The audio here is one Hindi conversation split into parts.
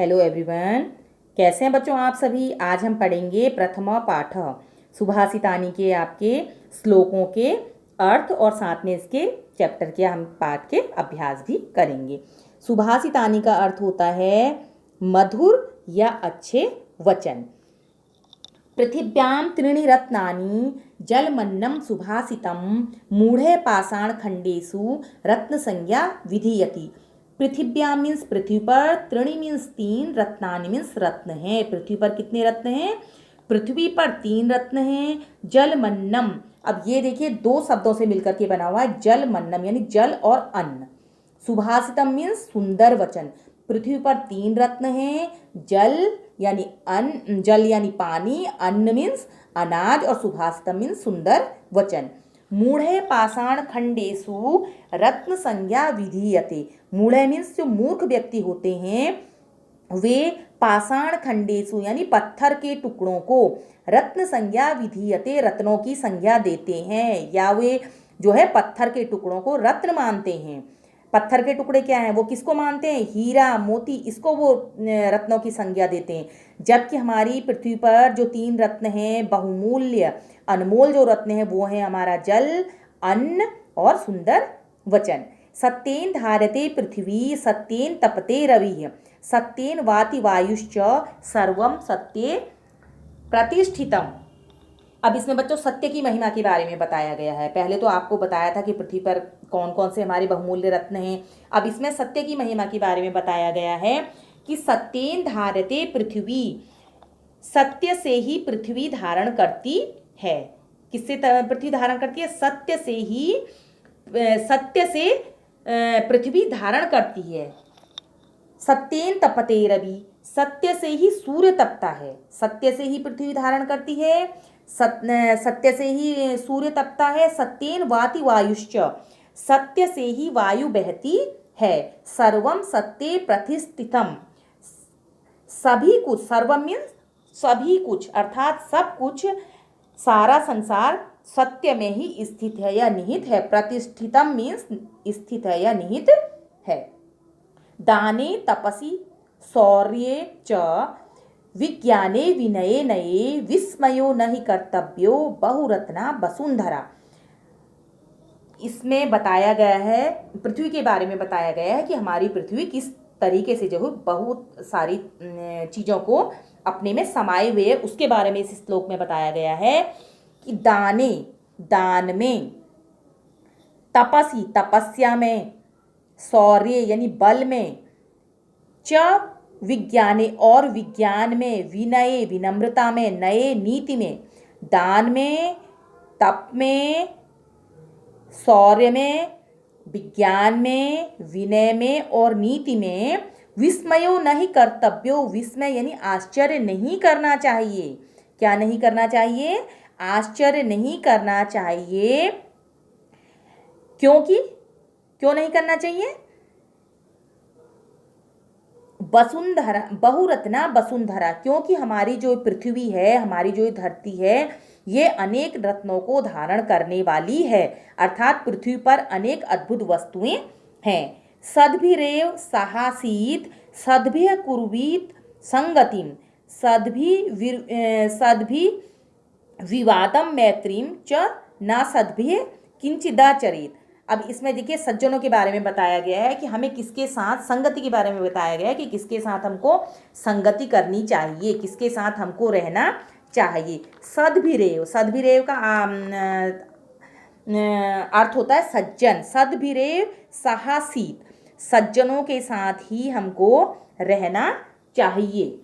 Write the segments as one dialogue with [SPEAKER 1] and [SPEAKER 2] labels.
[SPEAKER 1] हेलो एवरीवन, कैसे हैं बच्चों आप सभी। आज हम पढ़ेंगे प्रथमा पाठ सुभाषितानी के आपके श्लोकों के अर्थ और साथ में इसके चैप्टर के हम पाठ के अभ्यास भी करेंगे। सुभाषितानी का अर्थ होता है मधुर या अच्छे वचन। पृथिव्यां त्रीणि रत्नानि जलमन्नं सुभाषितं मूढ़े पाषाण खंडेषु रत्न संज्ञा विधीयति। पृथिव्यां मीन्स पृथ्वी पर, त्रीणि मीन्स तीन, रत्नानि मीन्स रत्न हैं। पृथ्वी पर कितने रत्न हैं? पृथ्वी पर 3 रत्न हैं। जलमन्नम, अब ये देखिए 2 शब्दों से मिलकर के बना हुआ है। जलमन्नम यानी जल और अन्न। सुभाषितम मीन्स सुंदर वचन। पृथ्वी पर 3 रत्न हैं। जल यानी अन्न, जल यानी पानी, अन्न मीन्स अनाज और सुभाषितम मीन्स सुंदर वचन। मूढ़े पाषाण खंडेषु रत्न संज्ञा विधीयते। मूढ़े मीन्स जो मूर्ख व्यक्ति होते हैं वे पाषाण खंडेषु यानी पत्थर के टुकड़ों को रत्न संज्ञा विधीयते रत्नों की संज्ञा देते हैं, या वे जो है पत्थर के टुकड़ों को रत्न मानते हैं। पत्थर के टुकड़े क्या हैं? वो किसको मानते हैं? हीरा मोती, इसको वो रत्नों की संज्ञा देते हैं। जबकि हमारी पृथ्वी पर जो 3 रत्न हैं, बहुमूल्य अनमोल जो रत्न हैं, वो है हमारा जल, अन्न और सुंदर वचन। सत्येन धारते पृथ्वी सत्येन तपते रविः सत्येन वाति वायुश्च सर्वं सत्ये प्रतिष्ठितम्। अब इसमें बच्चों सत्य की महिमा के बारे में बताया गया है। पहले तो आपको बताया था कि पृथ्वी पर कौन कौन से हमारे बहुमूल्य रत्न हैं। अब इसमें सत्य की महिमा के बारे में बताया गया है कि सत्येन धारते पृथ्वी, सत्य से ही पृथ्वी धारण करती है। किससे पृथ्वी धारण करती है? सत्य से ही, सत्य से पृथ्वी धारण करती है। सत्येन तपते रवि, सत्य से ही सूर्य तपता है। सत्य से ही पृथ्वी धारण करती है, सत्य से ही सूर्य तपता है। सत्येन वाति वायुश्च, सत्य से ही वायु बहती है। सर्वम सत्ये प्रतिष्ठितम, सभी कुछ, सर्वम मीन्स सभी कुछ, अर्थात सब कुछ, सारा संसार सत्य में ही स्थित है या निहित है। प्रतिष्ठितम मीन्स स्थित है या निहित है। दाने तपसि शौर्ये च विज्ञाने विनये नये विस्मयो नहि कर्तव्यो बहुरत्ना वसुंधरा। इसमें बताया गया है, पृथ्वी के बारे में बताया गया है कि हमारी पृथ्वी किस तरीके से जो है बहुत सारी चीज़ों को अपने में समाये हुए है, उसके बारे में इस श्लोक में बताया गया है कि दाने, दान में, तपसी तपस्या में, शौर्य यानी बल में, च विज्ञाने और विज्ञान में, विनय विनम्रता में, नए नीति में। दान में, तप में, शौर्य में, विज्ञान में, विनय में और नीति में। विस्मयो नहीं कर्तव्यो, विस्मय यानी आश्चर्य नहीं करना चाहिए। क्या नहीं करना चाहिए? आश्चर्य नहीं करना चाहिए। क्योंकि क्यों नहीं करना चाहिए? वसुंधरा, बहुरत्ना वसुंधरा, क्योंकि हमारी जो पृथ्वी है, हमारी जो धरती है, ये अनेक रत्नों को धारण करने वाली है। अर्थात पृथ्वी पर अनेक अद्भुत वस्तुएं हैं। सद्भिरेव साहसीत सद्भिः कुर्वीत संगतिम सद्भि विवादम मैत्रीम च न सद्भिः किंचिदाचरेत। अब इसमें देखिए सज्जनों के बारे में बताया गया है कि हमें किसके साथ, संगति के बारे में बताया गया है कि किसके साथ हमको संगति करनी चाहिए, किसके साथ हमको रहना चाहिए। सद्भिरेव, सद्भिरेव का अर्थ होता है सज्जन। सद्भिरेव साहसीत, सज्जनों के साथ ही हमको रहना चाहिए।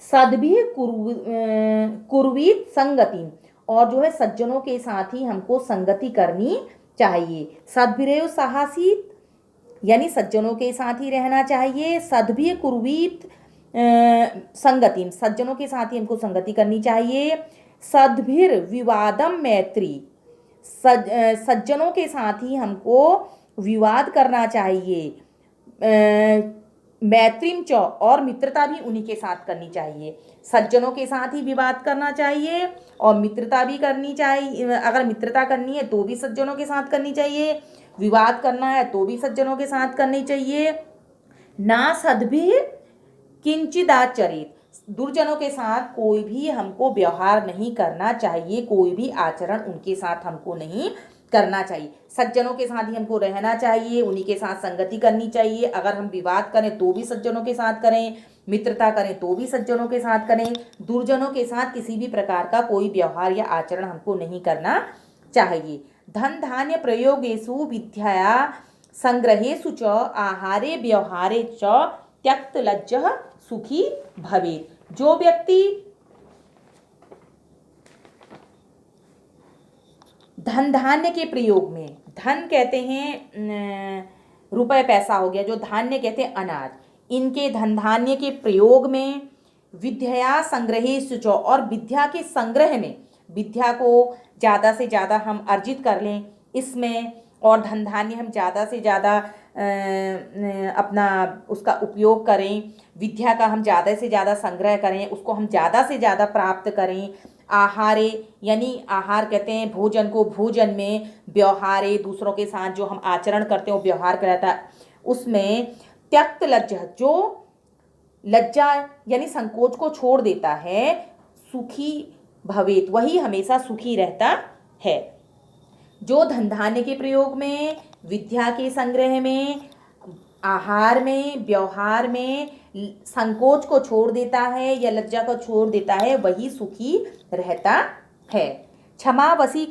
[SPEAKER 1] सद्भिः कुर्वीत संगति, और जो है सज्जनों के साथ ही हमको संगति करनी चाहिए। सद्भिरेव साहसीत यानी सज्जनों के साथ ही रहना चाहिए। सद्भिः कुर्वीत संगति, सज्जनों के साथ ही हमको संगति करनी चाहिए। सद्भिर विवादम मैत्री, सज्जनों के साथ ही हमको विवाद करना चाहिए। मैत्रीम च, और मित्रता भी उन्हीं के साथ करनी चाहिए। सज्जनों के साथ ही विवाद करना चाहिए और मित्रता भी करनी चाहिए। अगर मित्रता करनी है तो भी सज्जनों के साथ करनी चाहिए, विवाद करना है तो भी सज्जनों के साथ करनी चाहिए। ना सद्भिः किंचिदाचरित, दुर्जनों के साथ कोई भी हमको व्यवहार नहीं करना चाहिए, कोई भी आचरण उनके साथ हमको नहीं करना चाहिए। सज्जनों के साथ ही हमको रहना चाहिए, उन्हीं के साथ संगति करनी चाहिए। अगर हम विवाद करें तो भी सज्जनों के साथ करें, मित्रता करें तो भी सज्जनों के साथ करें। दुर्जनों के साथ किसी भी प्रकार का कोई व्यवहार या आचरण हमको नहीं करना चाहिए। धन धान्य प्रयोगेषु विद्या संग्रहेषु च आहारे व्यवहारे च त्यक्त लज्जः सुखी भवेत्। जो व्यक्ति धन धान्य के प्रयोग में, धन कहते हैं रुपए पैसा हो गया, जो धान्य कहते हैं अनाज, इनके धन धान्य के प्रयोग में, विद्या संग्रहेषु च, और विद्या के संग्रह में, विद्या को ज़्यादा से ज़्यादा हम अर्जित कर लें इसमें, और धन धान्य हम ज़्यादा से ज़्यादा अपना उसका उपयोग करें, विद्या का हम ज़्यादा से ज़्यादा संग्रह करें, उसको हम ज़्यादा से ज़्यादा प्राप्त करें। आहारे यानी आहार कहते हैं भोजन को, भोजन में व्यवहारे, दूसरों के साथ जो हम आचरण करते हैं वो व्यवहार कहलाता है, उसमें त्यक्त लज्जा, जो लज्जा यानी संकोच को छोड़ देता है, सुखी भवेत, वही हमेशा सुखी रहता है। जो धन धान्य के प्रयोग में, विद्या के संग्रह में, आहार में, व्यवहार में संकोच को छोड़ देता है या लज्जा को छोड़ देता है, वही सुखी रहता है। क्षमावसी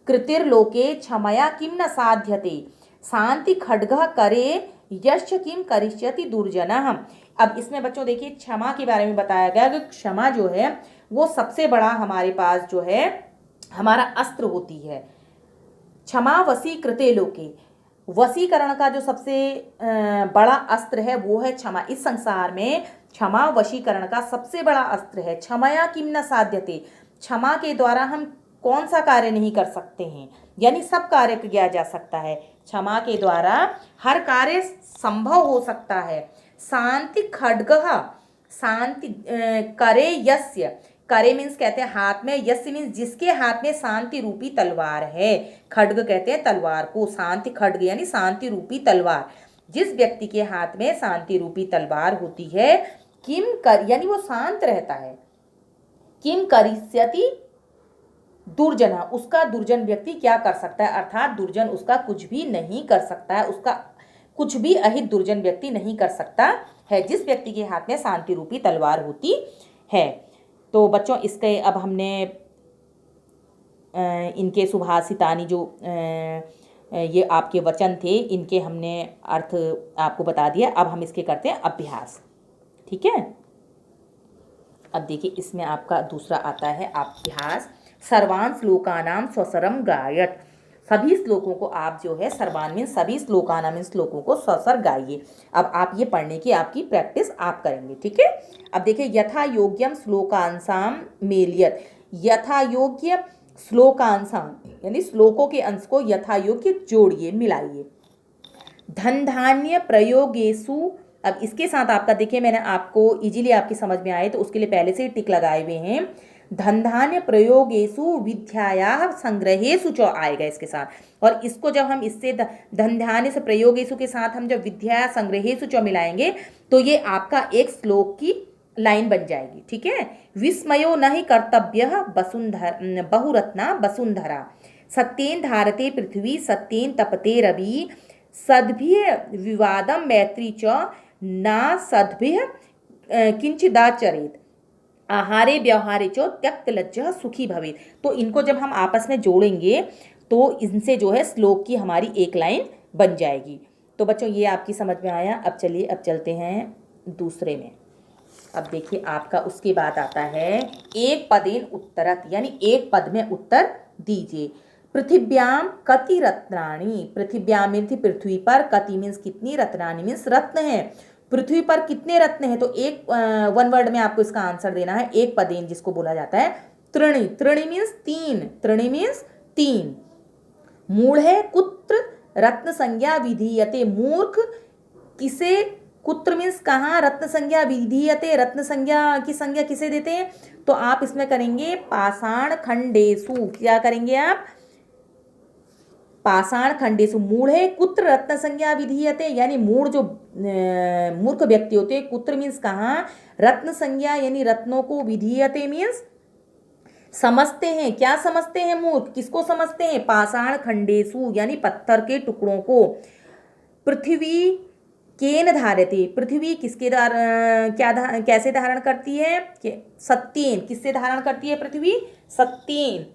[SPEAKER 1] कृतिर्लोके क्षमया किम न साध्यते, शांति खड्गः करे यश्च किम करिष्यति दुर्जनः। अब इसमें बच्चों देखिए क्षमा के बारे में बताया गया कि क्षमा जो है वो सबसे बड़ा हमारे पास जो है हमारा अस्त्र होती है। क्षमा वसी कृते लोके, वशीकरण का जो सबसे बड़ा अस्त्र है वो है क्षमा। इस संसार में क्षमा वशीकरण का सबसे बड़ा अस्त्र है। क्षमया किम न साध्यते, क्षमा के द्वारा हम कौन सा कार्य नहीं कर सकते हैं, यानी सब कार्य किया जा सकता है। क्षमा के द्वारा हर कार्य संभव हो सकता है। शांति खड्गः, शांति करे यस्य, करे मीन्स कहते हैं हाथ में, यस्य मीन्स जिसके हाथ में शांति रूपी तलवार है। खड्ग कहते हैं तलवार को, शांति खड्ग यानी शांति रूपी तलवार। जिस व्यक्ति के हाथ में शांति रूपी तलवार होती है, किम कर यानी वो शांत रहता है, किम करिष्यति दुर्जना, उसका दुर्जन व्यक्ति क्या कर सकता है, अर्थात दुर्जन उसका कुछ भी नहीं कर सकता है, उसका कुछ भी अहित दुर्जन व्यक्ति नहीं कर सकता है, जिस व्यक्ति के हाथ में शांति रूपी तलवार होती है। तो बच्चों इसके अब हमने इनके सुभाषितानी जो ये आपके वचन थे, इनके हमने अर्थ आपको बता दिया। अब हम इसके करते हैं अभ्यास, ठीक है। अब देखिए इसमें आपका दूसरा आता है अभ्यास। सर्वान श्लोकानाम स्वसरम गायत, सभी श्लोकों को आप जो है, सर्वान मीन्स सभी, श्लोकानाम मीन्स श्लोकों को स्वसर गाइए। अब आप ये पढ़ने की आपकी प्रैक्टिस आप करेंगे, ठीक है। अब देखिए यथा योग्यम श्लोकांसाम मेलियत, यथा योग्य श्लोकांसाम यानी श्लोकों के अंश को यथा योग्य जोड़िए, मिलाइए। धन धान्य प्रयोगेषु, अब इसके साथ आपका देखिए मैंने आपको इजीली आपकी समझ में आए तो उसके लिए पहले से ही टिक लगाए हुए हैं। धन धान्य प्रयोगेषु विद्यायाः संग्रहेषु च आएगा इसके साथ, और इसको जब हम इससे धन धान्य से प्रयोगेषु के साथ हम जब विद्या संग्रहेषु च मिलाएंगे तो ये आपका एक श्लोक की लाइन बन जाएगी, ठीक है। विस्मयो न हि कर्तव्यः बहुरत्ना वसुंधरा, सत्येन धारते पृथ्वी सत्येन तपते रवि, सद्भिः विवादम मैत्री च न सद्भिः किंचिदाचरेत, आहारे व्यवहारे चो त्यक्त लज्जः सुखी भवेत्। तो इनको जब हम आपस में जोड़ेंगे तो इनसे जो है श्लोक की हमारी एक लाइन बन जाएगी। तो बच्चों ये आपकी समझ में आया। अब चलिए अब चलते हैं दूसरे में। अब देखिए आपका उसके बाद आता है एक पदेन उत्तरत, यानी एक पद में उत्तर दीजिए। पृथिव्याम कति रत्नानि, पृथिव्याम मीन्स पृथ्वी पर, कति मीन्स कितनी, रत्नानि मीन्स रत्न है। पृथ्वी पर कितने रत्न हैं, तो एक वन वर्ड में आपको इसका आंसर देना है। एक पदेन जिसको बोला जाता है त्रिणी, त्रिणी मीन्स तीन, त्रिणी मीन्स तीन। मूढ़ है कुत्र रत्न संज्ञा विधीयते, मूर्ख किसे, कुत्र मीन्स कहाँ, रत्न संज्ञा विधीयते, रत्न संज्ञा की संज्ञा किसे देते हैं, तो आप इसमें करेंगे पाषाण खंडेषु, क्या करेंगे आप, पाषाण खंडेषु मूढ़े कुत्र रत्न संज्ञा विधीयते, यानी मूढ़ जो मूर्ख व्यक्ति होते हैं, कुत्र मीन्स कहाँ, रत्न संज्ञा यानी रत्नों को, विधीयते मीन्स समझते हैं। क्या समझते हैं मूर्ख, किसको समझते हैं, पाषाण खंडेषु यानी पत्थर के टुकड़ों को। पृथ्वी केन धार्यते, पृथ्वी किसके कैसे धारण करती है, सत्येन, किससे धारण करती है पृथ्वी, सत्येन।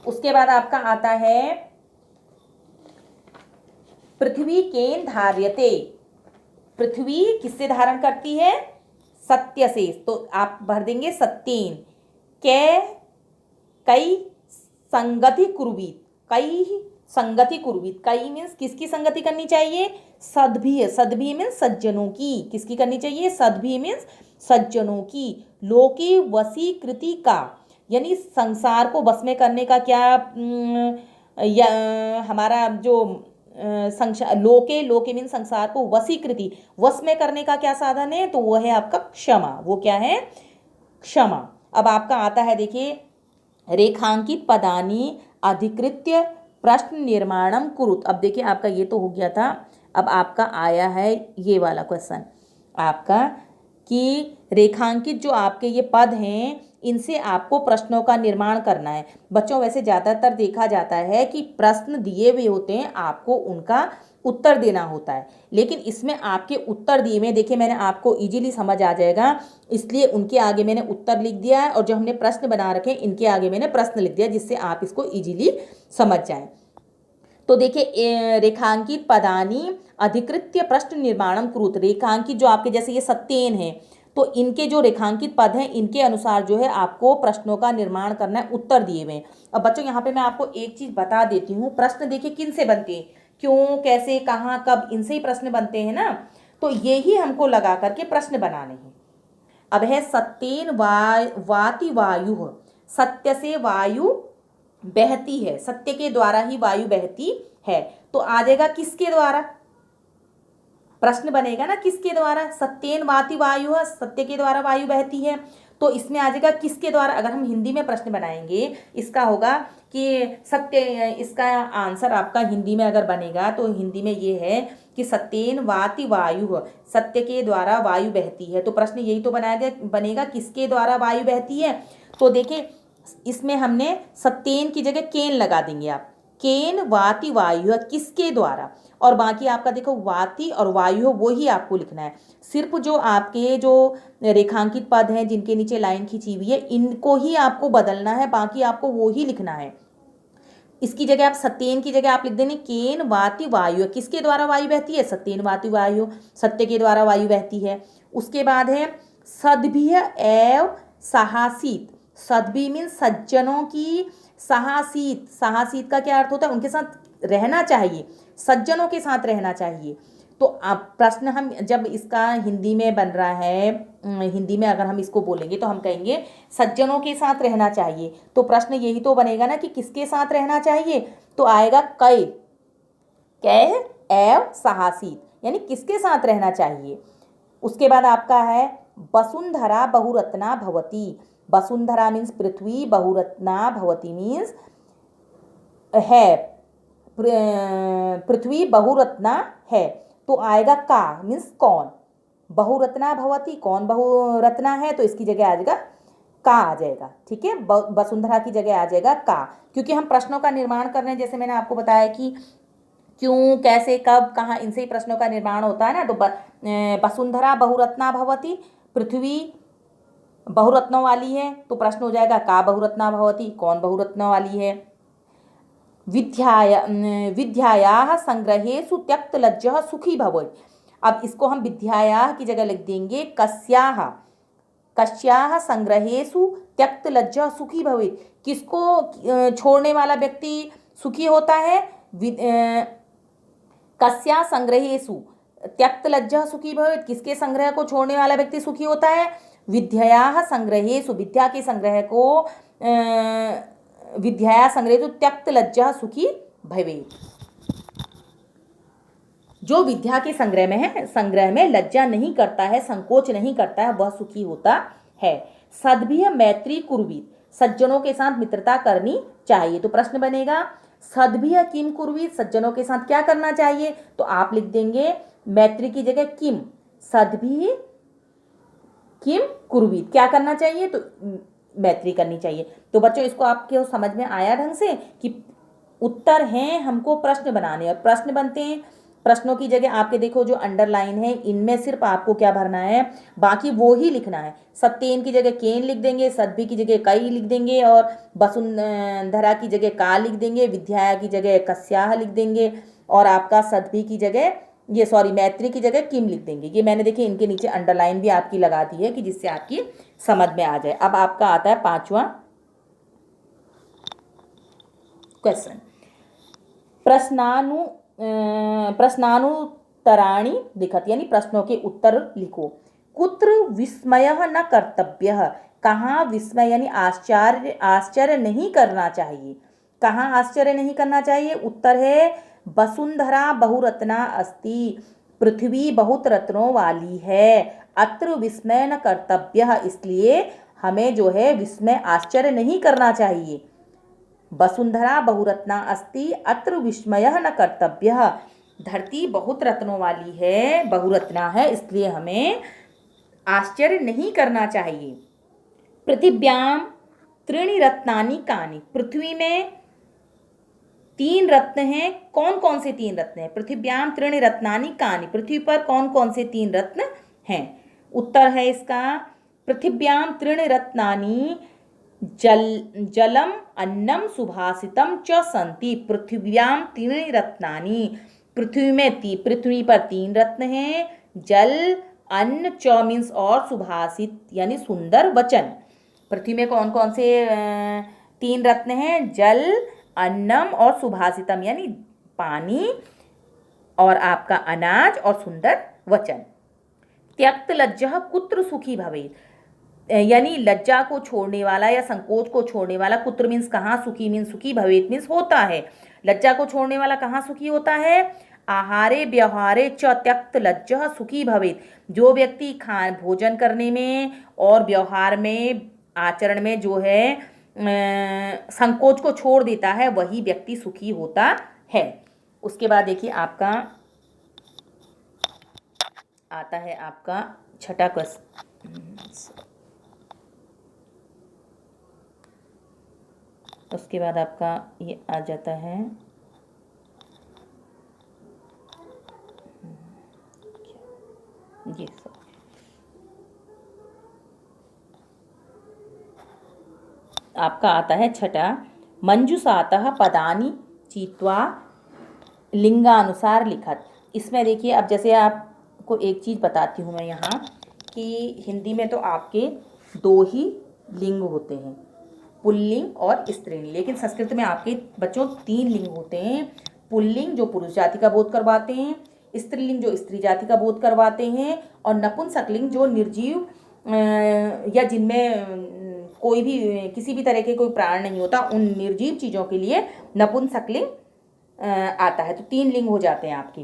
[SPEAKER 1] उसके बाद आपका आता है पृथ्वी केन धार्यते, पृथ्वी किससे धारण करती है, सत्य से, तो आप भर देंगे सत्येन। कई संगति कुर्वीत, कई संगति कुर्वीत, कई मीन्स किसकी संगति करनी चाहिए, सद्भिः, सद्भिः मीन्स सज्जनों की, किसकी करनी चाहिए, सद्भिः मीन्स सज्जनों की। लोके वशीकृति का, यानी संसार को वश में करने का क्या हमारा जो लोके, लोके मीन्स संसार को, वशीकृति वश में करने का क्या साधन है, तो वो है आपका क्षमा, वो क्या है, क्षमा। अब आपका आता है देखिए, रेखांकित पदानी अधिकृत्य प्रश्न निर्माणम कुरुत। अब देखिए आपका ये तो हो गया था, अब आपका आया है ये वाला क्वेश्चन आपका कि रेखांकित जो आपके ये पद हैं इनसे आपको प्रश्नों का निर्माण करना है। बच्चों वैसे ज़्यादातर देखा जाता है कि प्रश्न दिए हुए होते हैं, आपको उनका उत्तर देना होता है, लेकिन इसमें आपके उत्तर दिए हुए, देखिए मैंने आपको इजीली समझ आ जाएगा इसलिए उनके आगे मैंने उत्तर लिख दिया है, और जो हमने प्रश्न बना रखे हैं इनके आगे मैंने प्रश्न लिख दिया, जिससे आप इसको इजीली समझ जाएं। तो देखिए रेखांकित पदानी अधिकृत्य प्रश्न निर्माणम कुरुत, रेखांकित जो आपके जैसे ये सत्येन है, तो इनके जो रेखांकित पद हैं इनके अनुसार जो है आपको प्रश्नों का निर्माण करना है, उत्तर दिए हुए। अब बच्चों यहाँ पे मैं आपको एक चीज बता देती हूँ, प्रश्न देखिए किन से बनते हैं, क्यों, कैसे, कहाँ, कब, इनसे ही प्रश्न बनते हैं ना, तो यही हमको लगा करके प्रश्न बनाने हैं। अब है सत्येन वाति वायु, सत्य से वायु बहती है, सत्य के द्वारा ही वायु बहती है, तो आ जाएगा किसके द्वारा, प्रश्न बनेगा ना किसके द्वारा, सत्येन वाति वायु, सत्य के द्वारा वायु बहती है, तो इसमें आ जाएगा किसके द्वारा। अगर हम हिंदी में प्रश्न बनाएंगे इसका होगा कि सत्य, इसका आंसर आपका हिंदी में अगर बनेगा तो हिंदी में ये है कि सत्येन वाति वायु, सत्य के द्वारा वायु बहती है, तो प्रश्न यही तो बनेगा किसके द्वारा वायु बहती है। तो देखिए इसमें हमने सत्येन की जगह केन लगा देंगे आप, केन वाति वायु, किसके द्वारा, और बाकी आपका देखो वाति और वायु वो ही आपको लिखना है। सिर्फ जो आपके जो रेखांकित पद हैं जिनके नीचे लाइन खींची हुई है इनको ही आपको बदलना है, बाकी आपको वो ही लिखना है। इसकी जगह आप सत्येन की जगह आप लिख देंगे केन वाति वायु, किसके द्वारा वायु बहती है, सत्येन वाति वायु, सत्य के द्वारा वायु बहती है। उसके बाद है सद्भिः एव साहसीत, सद्भिः मीन सज्जनों की, साहसीत, साहसीत का क्या अर्थ होता है, उनके साथ रहना चाहिए, सज्जनों के साथ रहना चाहिए। तो अब प्रश्न हम जब इसका हिंदी में बन रहा है, हिंदी में अगर हम इसको बोलेंगे तो हम कहेंगे सज्जनों के साथ रहना चाहिए, तो प्रश्न यही तो बनेगा ना कि किसके साथ रहना चाहिए, तो आएगा कै, कै एव साहसीत, यानी किसके साथ रहना चाहिए। उसके बाद आपका है वसुंधरा बहुरत्ना भवती, वसुंधरा मीन्स पृथ्वी, बहुरत्ना भवती मीन्स है, पृथ्वी बहुरत्ना है, तो आएगा का मीन्स कौन, बहुरत्ना भवती कौन बहुरत्ना है, तो इसकी जगह आ जाएगा का आ जाएगा, ठीक है, वसुंधरा की जगह आ जाएगा का, क्योंकि हम प्रश्नों का निर्माण कर रहे हैं, जैसे मैंने आपको बताया कि क्यों, कैसे, कब, कहाँ, इनसे ही प्रश्नों का निर्माण होता है ना। तो वसुंधरा बहुरत्ना भवती, पृथ्वी बहुरत्नों वाली है, तो प्रश्न हो जाएगा का बहुरत्ना भवती, कौन बहुरत्नों वाली है। विद्यायाः संग्रहेषु त्यक्तलज्जः सुखी भवेत्, अब इसको हम विद्यायाः की जगह लिख देंगे कस्याः, कस्याः संग्रहेषु त्यक्तलज्जः सुखी भवेत्, किसको छोड़ने वाला व्यक्ति सुखी होता है, कस्या संग्रहेषु त्यक्तलज्जः सुखी भवेत्, किसके संग्रह को छोड़ने वाला व्यक्ति सुखी होता है, विद्यायाः संग्रहेषु, विद्या के संग्रह को विद्याया संग्रहेषु त्यक्तलज्जः सुखी भवेत्, जो विद्या के संग्रह में है, संग्रह में लज्जा नहीं करता है, संकोच नहीं करता है, वह सुखी होता है। सद्भिः मैत्री कुर्वीत, सज्जनों के साथ मित्रता करनी चाहिए, तो प्रश्न बनेगा सद्भिः किम कुर्वीत, सज्जनों के साथ क्या करना चाहिए, तो आप लिख देंगे मैत्री की जगह किम, सद्भिः किम कुर्वीत, क्या करना चाहिए, तो मैत्री करनी चाहिए। तो बच्चों इसको आपके समझ में आया ढंग से कि उत्तर हैं हमको प्रश्न बनाने, और प्रश्न बनते हैं, प्रश्नों की जगह आपके देखो जो अंडरलाइन है इनमें सिर्फ आपको क्या भरना है, बाकी वो ही लिखना है। सत्येन की जगह केन लिख देंगे, सद्भि की जगह कई लिख देंगे, और वसुंधरा की जगह का लिख देंगे, विद्या की जगह कस्याह लिख देंगे, और आपका सद्भि की जगह मैत्री की जगह किम लिख देंगे। ये मैंने देखिए इनके नीचे अंडरलाइन भी आपकी लगा दी है कि जिससे आपकी समझ में आ जाए। अब आपका आता है 5वां क्वेश्चन, प्रश्नानुत्तराणि लिखत, यानी प्रश्नों के उत्तर लिखो। कुत्र विस्मयः न कर्तव्यः, कहाँ विस्मय यानी आश्चर्य नहीं करना चाहिए, कहाँ आश्चर्य नहीं करना चाहिए, उत्तर है वसुंधरा बहुरत्ना अस्ति, पृथ्वी बहुत रत्नों वाली है, अत्र विस्मय न कर्तव्यः, इसलिए हमें जो है विस्मय आश्चर्य नहीं करना चाहिए। वसुंधरा बहुरत्ना अस्ति अत्र विस्मयः न कर्तव्यः, धरती बहुत रत्नों वाली है, बहुरत्ना है, इसलिए हमें आश्चर्य नहीं करना चाहिए। पृथिव्याम त्रीणि रत्नानि कानि, पृथ्वी में 3 रत्न हैं, कौन कौन से 3 रत्न हैं, पृथिव्याम त्रीणि रत्नानि कानि, पृथ्वी पर कौन कौन से 3 रत्न हैं। उत्तर है इसका पृथिव्याम त्रीणि रत्नानि जलम अन्नम सुभाषितम च सन्ति, पृथिव्याम त्रीणि रत्नानि, पृथ्वी पर 3 रत्न हैं, जल, अन्न, च मीन्स और, सुभाषित यानी सुंदर वचन। पृथ्वी में कौन कौन से 3 रत्न हैं, जल, अन्नम और सुभाषितम यानी पानी, और आपका अनाज और सुंदर वचन। त्यक्त लज्जः कुत्र सुखी भवेत्, यानी लज्जा को छोड़ने वाला या संकोच को छोड़ने वाला, कुत्र मीन्स कहाँ, सुखी मीन्स सुखी, भवेत् मीन्स होता है, लज्जा को छोड़ने वाला कहाँ सुखी होता है, आहारे व्यवहारे च त्यक्त लज्जः सुखी भवेत्, जो व्यक्ति भोजन करने में और व्यवहार में आचरण में जो है संकोच को छोड़ देता है वही व्यक्ति सुखी होता है। उसके बाद देखिए आपका आता है आपका 6वां क्वेश्चन, उसके बाद आपका ये आ जाता है ये सब, आपका आता है 6वां, मंजुषातः पदानि चित्वा लिंगानुसार लिखत। इसमें देखिए अब जैसे आपको एक चीज़ बताती हूँ मैं यहाँ कि हिंदी में तो आपके 2 ही लिंग होते हैं, पुल्लिंग और स्त्रीलिंग, लेकिन संस्कृत में आपके बच्चों 3 लिंग होते हैं। पुल्लिंग जो पुरुष जाति का बोध करवाते हैं, स्त्रीलिंग जो स्त्री जाति का बोध करवाते हैं, और नपुंसकलिंग जो निर्जीव या जिनमें कोई भी किसी भी तरह के कोई प्राण नहीं होता, उन निर्जीव चीज़ों के लिए नपुंसकलिंग आता है। तो 3 लिंग हो जाते हैं आपके।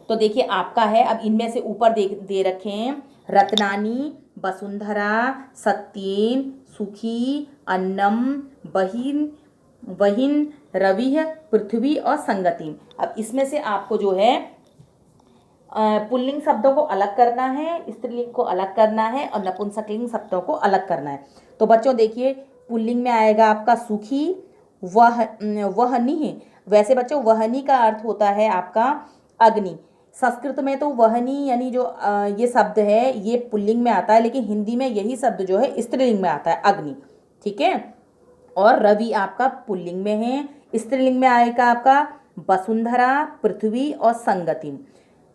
[SPEAKER 1] तो देखिए आपका है, अब इनमें से ऊपर दे रखे हैं रत्नानी, वसुंधरा, सत्येन, सुखी, अन्नम, वहिन, रविः, पृथ्वी और संगतिम। अब इसमें से आपको जो है पुल्लिंग शब्दों को अलग करना है, स्त्रीलिंग को अलग करना है, और नपुंसकलिंग शब्दों को अलग करना है। तो बच्चों देखिए पुल्लिंग में आएगा आपका सुखी, वहनी, वैसे बच्चों वहनी का अर्थ होता है आपका अग्नि। संस्कृत में तो वहनी यानी जो ये शब्द है ये पुल्लिंग में आता है, लेकिन हिंदी में यही शब्द जो है स्त्रीलिंग में आता है, अग्नि, ठीक है। और रवि आपका पुल्लिंग में है, स्त्रीलिंग में आएगा आपका वसुंधरा, पृथ्वी और संगतिम।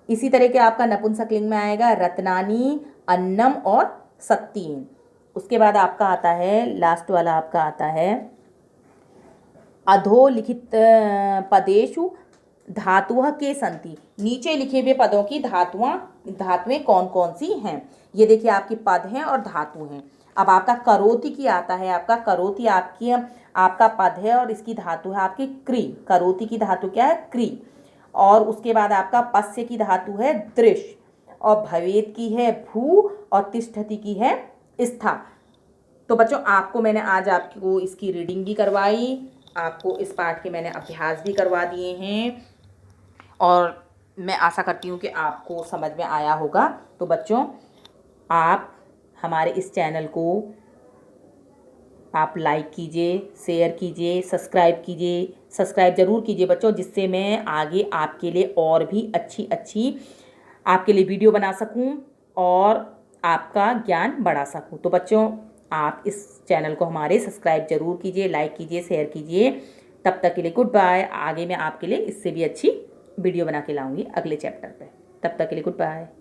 [SPEAKER 1] इसी तरह के आपका नपुंसकलिंग में आएगा रत्नानी, अन्नम और सत्येन। उसके बाद आपका आता है लास्ट वाला, आपका आता है अधोलिखित पदेषु धातुः के संति, नीचे लिखे हुए पदों की धातुएं कौन कौन सी हैं। ये देखिए आपके पद हैं और धातु हैं। अब आपका करोति की आता है, आपका करोति आपका पद है और इसकी धातु है आपकी क्री, करोति की धातु क्या है, क्री। और उसके बाद आपका पस्य की धातु है दृश, और भवेत की है भू, और तिष्ठति की है स्था। तो बच्चों आपको मैंने आज आपको इसकी रीडिंग भी करवाई, आपको इस पाठ के मैंने अभ्यास भी करवा दिए हैं और मैं आशा करती हूँ कि आपको समझ में आया होगा। तो बच्चों, आप हमारे इस चैनल को आप लाइक कीजिए, शेयर कीजिए, सब्सक्राइब ज़रूर कीजिए बच्चों, जिससे मैं आगे आपके लिए और भी अच्छी अच्छी आपके लिए वीडियो बना सकूं और आपका ज्ञान बढ़ा सकूं। तो बच्चों, आप इस चैनल को हमारे सब्सक्राइब ज़रूर कीजिए, लाइक कीजिए, शेयर कीजिए। तब तक के लिए गुड बाय। आगे मैं आपके लिए इससे भी अच्छी वीडियो बना के लाऊंगी अगले चैप्टर पे। तब तक के लिए गुड बाय।